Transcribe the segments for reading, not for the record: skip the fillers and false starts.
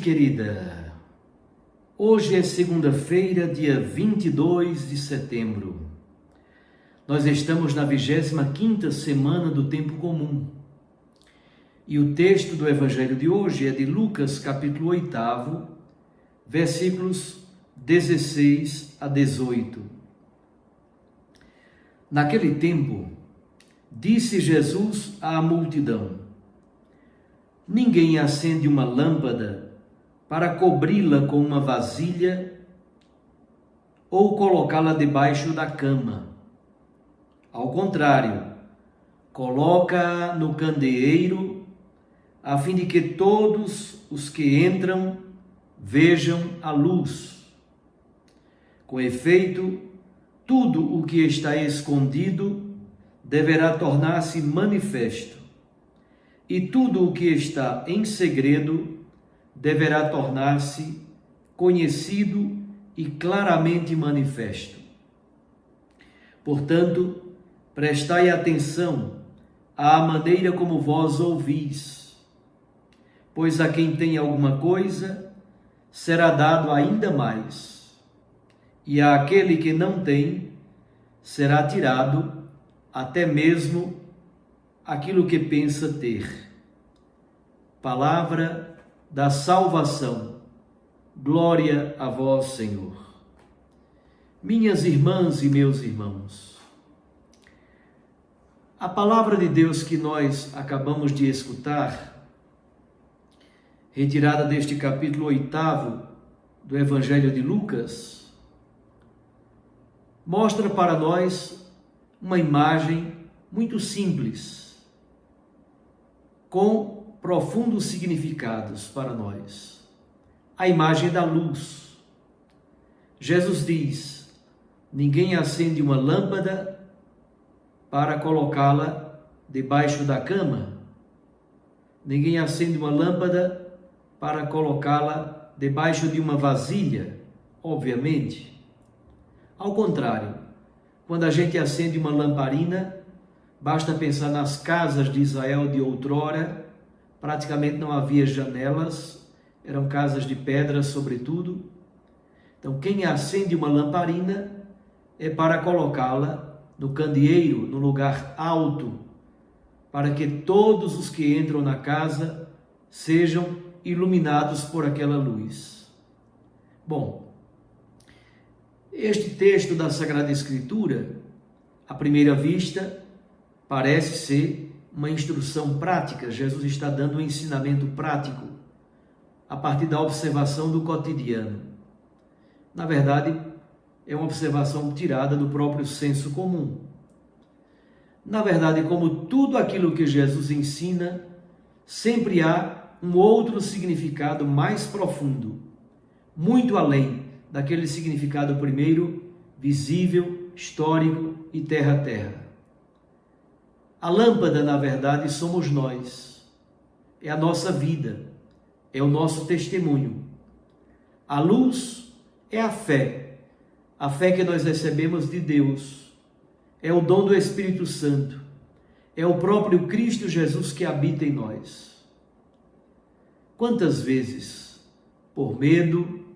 querida, hoje é segunda-feira, dia 22 de setembro. Nós estamos na 25ª semana do Tempo Comum. E o texto do Evangelho de hoje é de Lucas, capítulo 8, versículos 16 a 18. Naquele tempo, disse Jesus à multidão: ninguém acende uma lâmpada para cobri-la com uma vasilha ou colocá-la debaixo da cama. Ao contrário, coloca-a no candeeiro, a fim de que todos os que entram vejam a luz. Com efeito, tudo o que está escondido deverá tornar-se manifesto, e tudo o que está em segredo deverá tornar-se conhecido e claramente manifesto. Portanto, prestai atenção à maneira como vós ouvis, pois a quem tem alguma coisa será dado ainda mais, e àquele que não tem será tirado até mesmo aquilo que pensa ter. Palavra da salvação. Glória a vós, Senhor. Minhas irmãs e meus irmãos, a palavra de Deus que nós acabamos de escutar, retirada deste capítulo 8 do Evangelho de Lucas, mostra para nós uma imagem muito simples, com profundos significados para nós. A imagem da luz. Jesus diz: ninguém acende uma lâmpada para colocá-la debaixo da cama. Ninguém acende uma lâmpada para colocá-la debaixo de uma vasilha, obviamente. Ao contrário, quando a gente acende uma lamparina, basta pensar nas casas de Israel de outrora, praticamente não havia janelas, eram casas de pedra sobretudo. Então, quem acende uma lamparina é para colocá-la no candeeiro, no lugar alto, para que todos os que entram na casa sejam iluminados por aquela luz. Bom, este texto da Sagrada Escritura, à primeira vista, parece ser uma instrução prática. Jesus está dando um ensinamento prático a partir da observação do cotidiano. Na verdade, é uma observação tirada do próprio senso comum. Na verdade, como tudo aquilo que Jesus ensina, sempre há um outro significado mais profundo, muito além daquele significado primeiro, visível, histórico e terra a terra. A lâmpada, na verdade, somos nós. É a nossa vida, é o nosso testemunho. A luz é a fé que nós recebemos de Deus. É o dom do Espírito Santo. É o próprio Cristo Jesus que habita em nós. Quantas vezes, por medo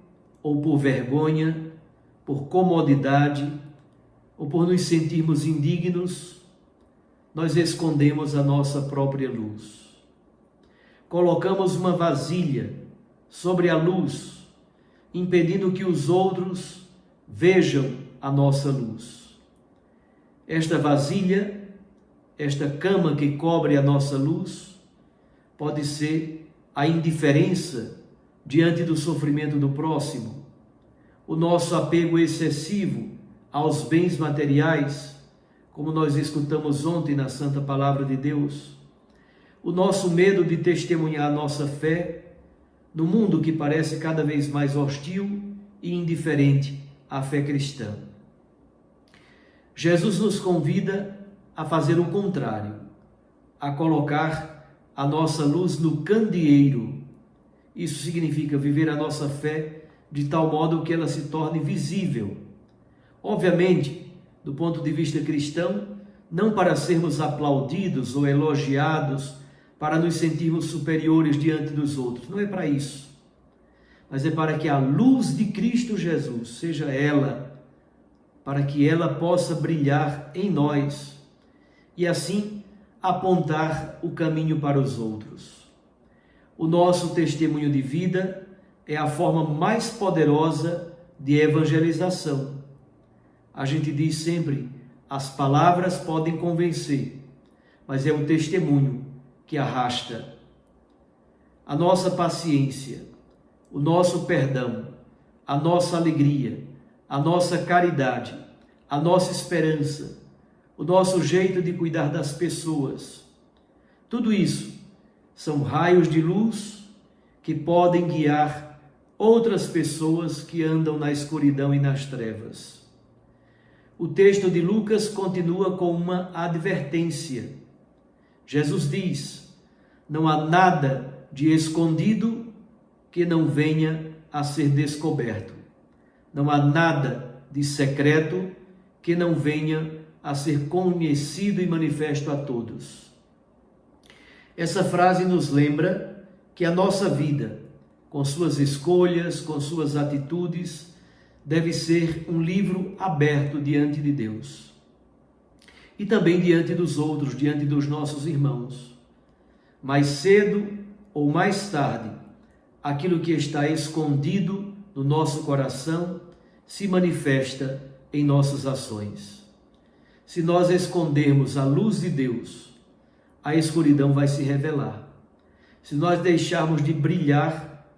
ou por vergonha, por comodidade ou por nos sentirmos indignos, nós escondemos a nossa própria luz. Colocamos uma vasilha sobre a luz, impedindo que os outros vejam a nossa luz. Esta vasilha, esta cama que cobre a nossa luz, pode ser a indiferença diante do sofrimento do próximo, o nosso apego excessivo aos bens materiais, como nós escutamos ontem na Santa Palavra de Deus, o nosso medo de testemunhar a nossa fé no mundo que parece cada vez mais hostil e indiferente à fé cristã. Jesus nos convida a fazer o contrário, a colocar a nossa luz no candeeiro. Isso significa viver a nossa fé de tal modo que ela se torne visível. Obviamente, do ponto de vista cristão, não para sermos aplaudidos ou elogiados, para nos sentirmos superiores diante dos outros. Não é para isso. mas é para que a luz de Cristo Jesus seja ela, para que ela possa brilhar em nós e assim apontar o caminho para os outros. O nosso testemunho de vida é a forma mais poderosa de evangelização. A gente diz sempre, as palavras podem convencer, mas é o testemunho que arrasta. A nossa paciência, o nosso perdão, a nossa alegria, a nossa caridade, a nossa esperança, o nosso jeito de cuidar das pessoas. Tudo isso são raios de luz que podem guiar outras pessoas que andam na escuridão e nas trevas. O texto de Lucas continua com uma advertência. Jesus diz: não há nada de escondido que não venha a ser descoberto. Não há nada de secreto que não venha a ser conhecido e manifesto a todos. Essa frase nos lembra que a nossa vida, com suas escolhas, com suas atitudes, deve ser um livro aberto diante de Deus. E também diante dos outros, diante dos nossos irmãos. Mais cedo ou mais tarde, aquilo que está escondido no nosso coração se manifesta em nossas ações. Se nós escondermos a luz de Deus, a escuridão vai se revelar. Se nós deixarmos de brilhar,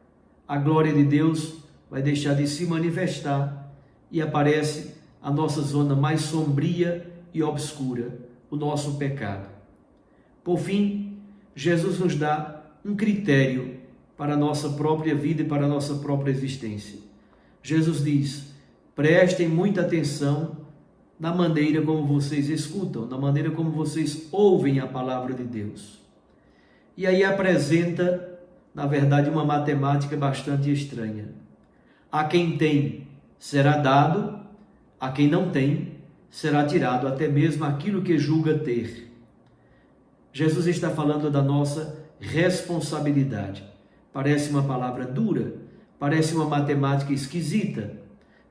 a glória de Deus vai deixar de se manifestar e aparece a nossa zona mais sombria e obscura, o nosso pecado. Por fim, Jesus nos dá um critério para a nossa própria vida e para a nossa própria existência. Jesus diz: prestem muita atenção na maneira como vocês escutam, na maneira como vocês ouvem a palavra de Deus. E aí apresenta, na verdade, uma matemática bastante estranha. A quem tem, será dado; a quem não tem, será tirado até mesmo aquilo que julga ter. Jesus está falando da nossa responsabilidade. Parece uma palavra dura, parece uma matemática esquisita,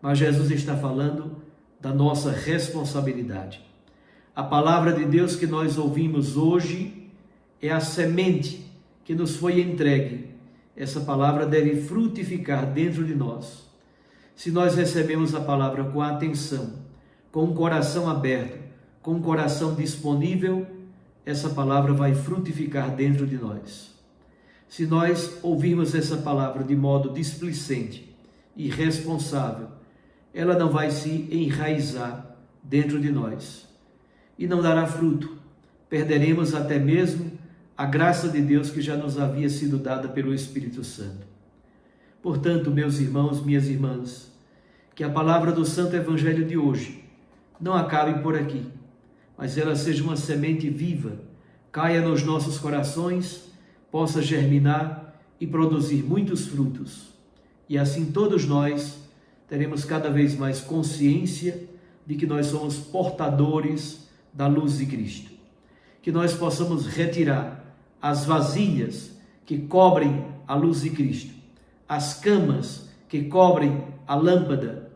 mas Jesus está falando da nossa responsabilidade. A palavra de Deus que nós ouvimos hoje é a semente que nos foi entregue. Essa palavra deve frutificar dentro de nós. Se nós recebemos a palavra com atenção, com o coração aberto, com o coração disponível, essa palavra vai frutificar dentro de nós. Se nós ouvirmos essa palavra de modo displicente e irresponsável, ela não vai se enraizar dentro de nós e não dará fruto. Perderemos até mesmo a graça de Deus que já nos havia sido dada pelo Espírito Santo. Portanto, meus irmãos, minhas irmãs, que a palavra do Santo Evangelho de hoje não acabe por aqui, mas ela seja uma semente viva, caia nos nossos corações, possa germinar e produzir muitos frutos. E assim todos nós teremos cada vez mais consciência de que nós somos portadores da luz de Cristo. Que nós possamos retirar as vasilhas que cobrem a luz de Cristo, as camas que cobrem a lâmpada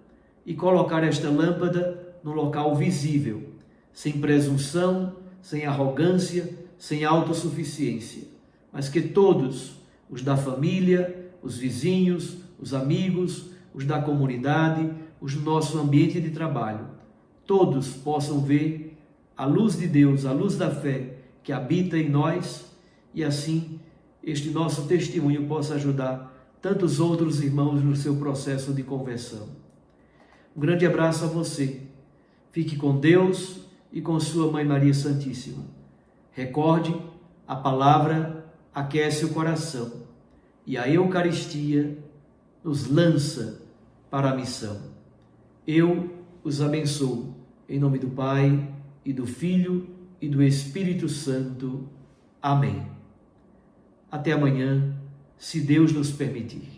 e colocar esta lâmpada no local visível, sem presunção, sem arrogância, sem autossuficiência, mas que todos, os da família, os vizinhos, os amigos, os da comunidade, os do nosso ambiente de trabalho, todos possam ver a luz de Deus, a luz da fé que habita em nós e assim este nosso testemunho possa ajudar tantos outros irmãos no seu processo de conversão. Um grande abraço a você. Fique com Deus e com sua Mãe Maria Santíssima. Recorde, a palavra aquece o coração e a Eucaristia nos lança para a missão. Eu os abençoo, em nome do Pai, e do Filho, e do Espírito Santo. Amém. Até amanhã, se Deus nos permitir.